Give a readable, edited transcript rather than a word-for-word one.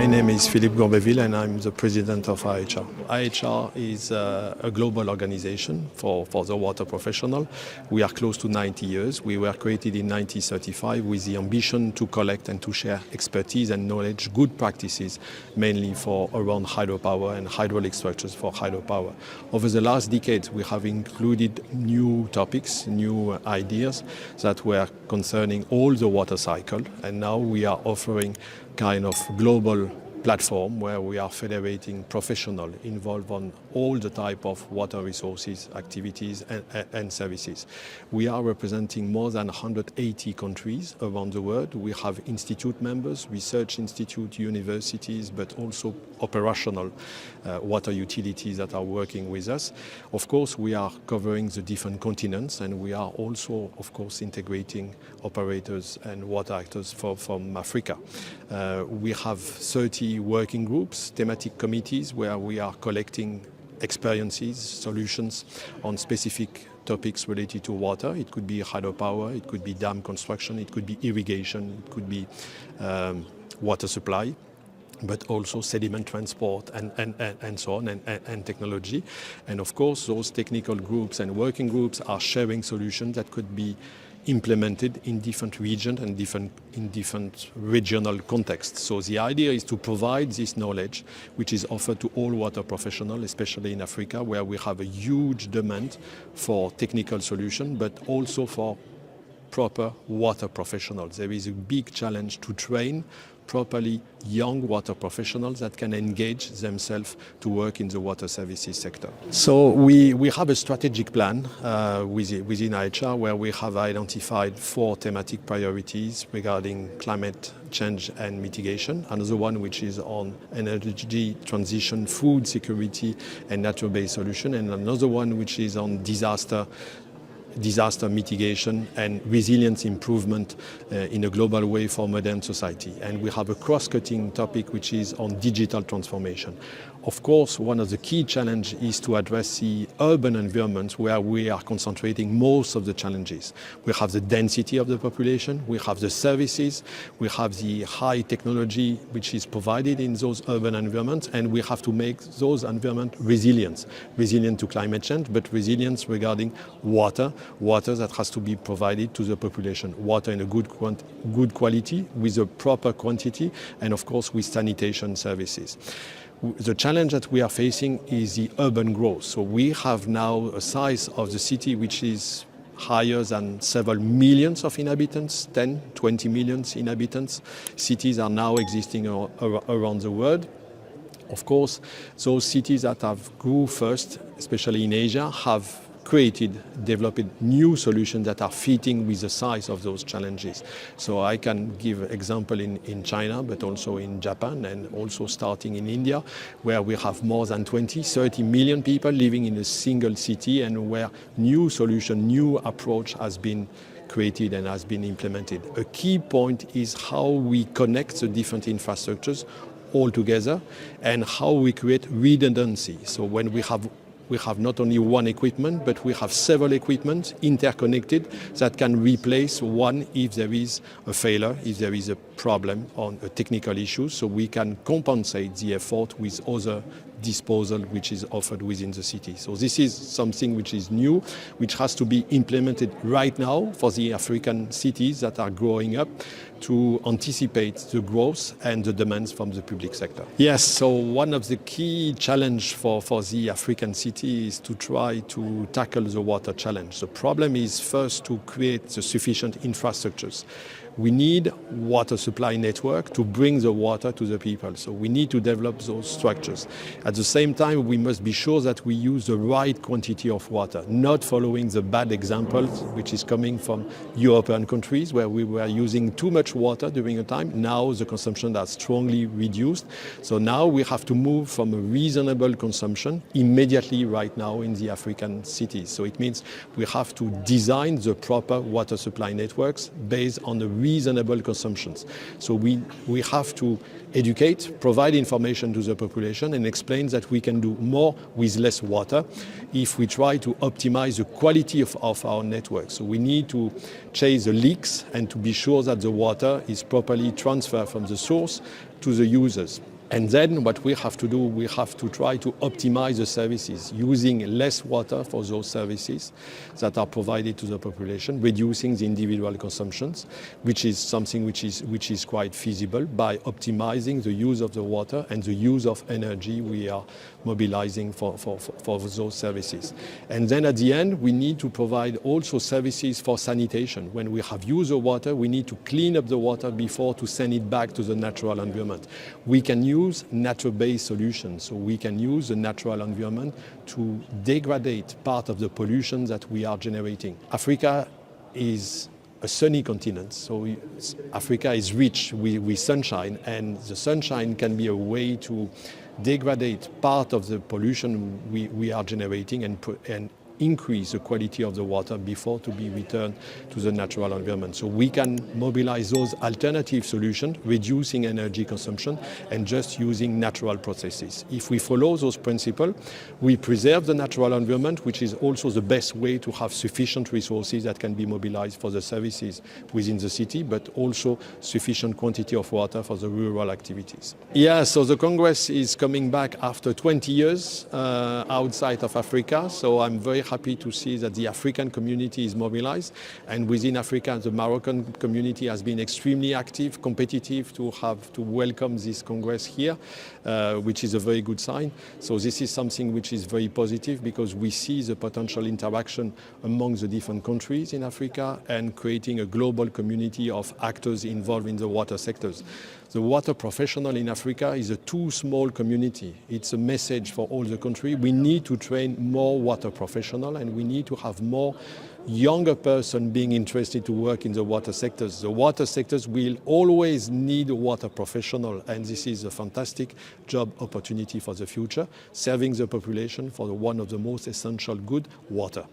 My name is Philippe Gourbesville and I'm the president of IAHR. IAHR is a global organization for the water professional. We are close to 90 years. We were created in 1935 with the ambition to collect and to share expertise and knowledge, good practices, mainly for around hydropower and hydraulic structures for hydropower. Over the last decades, we have included new topics, new ideas that were concerning all the water cycle, and now we are offering kind of global platform where we are federating professionals involved on all the type of water resources, activities and services. We are representing more than 180 countries around the world. We have institute members, research institute, universities, but also operational water utilities that are working with us. Of course, we are covering the different continents, and we are also, of course, integrating operators and water actors from Africa. We have 30 working groups, thematic committees, where we are collecting experiences, solutions on specific topics related to water. It could be hydropower, it could be dam construction, it could be irrigation, it could be water supply, but also sediment transport and so on, and technology. And of course, those technical groups and working groups are sharing solutions that could be implemented in different regions and in different regional contexts. So the idea is to provide this knowledge, which is offered to all water professionals, especially in Africa, where we have a huge demand for technical solutions, but also for proper water professionals. There is a big challenge to train properly young water professionals that can engage themselves to work in the water services sector. So we have a strategic plan within IAHR where we have identified 4 thematic priorities regarding climate change and mitigation. Another one which is on energy transition, food security and natural-based solution, and another one which is on disaster mitigation and resilience improvement in a global way for modern society. And we have a cross-cutting topic which is on digital transformation. Of course, one of the key challenges is to address the urban environments where we are concentrating most of the challenges. We have the density of the population, we have the services, we have the high technology which is provided in those urban environments, and we have to make those environments resilient to climate change, but resilient regarding water that has to be provided to the population, water in a good quality, with a proper quantity, and of course with sanitation services. The challenge that we are facing is the urban growth. So we have now a size of the city which is higher than several millions of inhabitants, 10, 20 million inhabitants. Cities are now existing around the world. Of course, those cities that have grew first, especially in Asia, have developed new solutions that are fitting with the size of those challenges. So I can give example in China, but also in Japan, and also starting in India, where we have more than 30 million people living in a single city, and where new solution, new approach has been created and has been implemented. A key point is how we connect the different infrastructures all together and how we create redundancy. So when we have not only one equipment, but we have several equipment interconnected that can replace one if there is a failure, if there is a problem on a technical issue, so we can compensate the effort with other disposal which is offered within the city. So this is something which is new, which has to be implemented right now for the African cities that are growing up to anticipate the growth and the demands from the public sector. Yes, so one of the key challenges for the African city is to try to tackle the water challenge. The problem is first to create the sufficient infrastructures. We need water supply network to bring the water to the people. So we need to develop those structures. At the same time, we must be sure that we use the right quantity of water, not following the bad examples which is coming from European countries where we were using too much water during a time. Now the consumption has strongly reduced. So now we have to move from a reasonable consumption immediately right now in the African cities. So it means we have to design the proper water supply networks based on the reasonable consumptions. So we have to educate, provide information to the population and explain that we can do more with less water if we try to optimize the quality of our network. So we need to chase the leaks and to be sure that the water is properly transferred from the source to the users. And then what we have to do, we have to try to optimize the services, using less water for those services that are provided to the population, reducing the individual consumptions, which is something which is quite feasible by optimizing the use of the water and the use of energy we are mobilizing for those services. And then at the end, we need to provide also services for sanitation. When we have used the water, we need to clean up the water before to send it back to the natural environment. We can use nature-based solutions, so we can use the natural environment to degrade part of the pollution that we are generating. Africa is a sunny continent, so Africa is rich with sunshine, and the sunshine can be a way to degrade part of the pollution we are generating and increase the quality of the water before to be returned to the natural environment. So we can mobilize those alternative solutions, reducing energy consumption and just using natural processes. If we follow those principles, we preserve the natural environment, which is also the best way to have sufficient resources that can be mobilized for the services within the city, but also sufficient quantity of water for the rural activities. Yeah, so the Congress is coming back after 20 years outside of Africa, so I'm very happy to see that the African community is mobilized, and within Africa the Moroccan community has been extremely active, competitive to welcome this Congress here, which is a very good sign. So this is something which is very positive because we see the potential interaction among the different countries in Africa and creating a global community of actors involved in the water sectors. The water professional in Africa is a too small community. It's a message for all the country. We need to train more water professionals, and we need to have more younger person being interested to work in the water sectors. The water sectors will always need a water professional, and this is a fantastic job opportunity for the future, serving the population for one of the most essential good, water.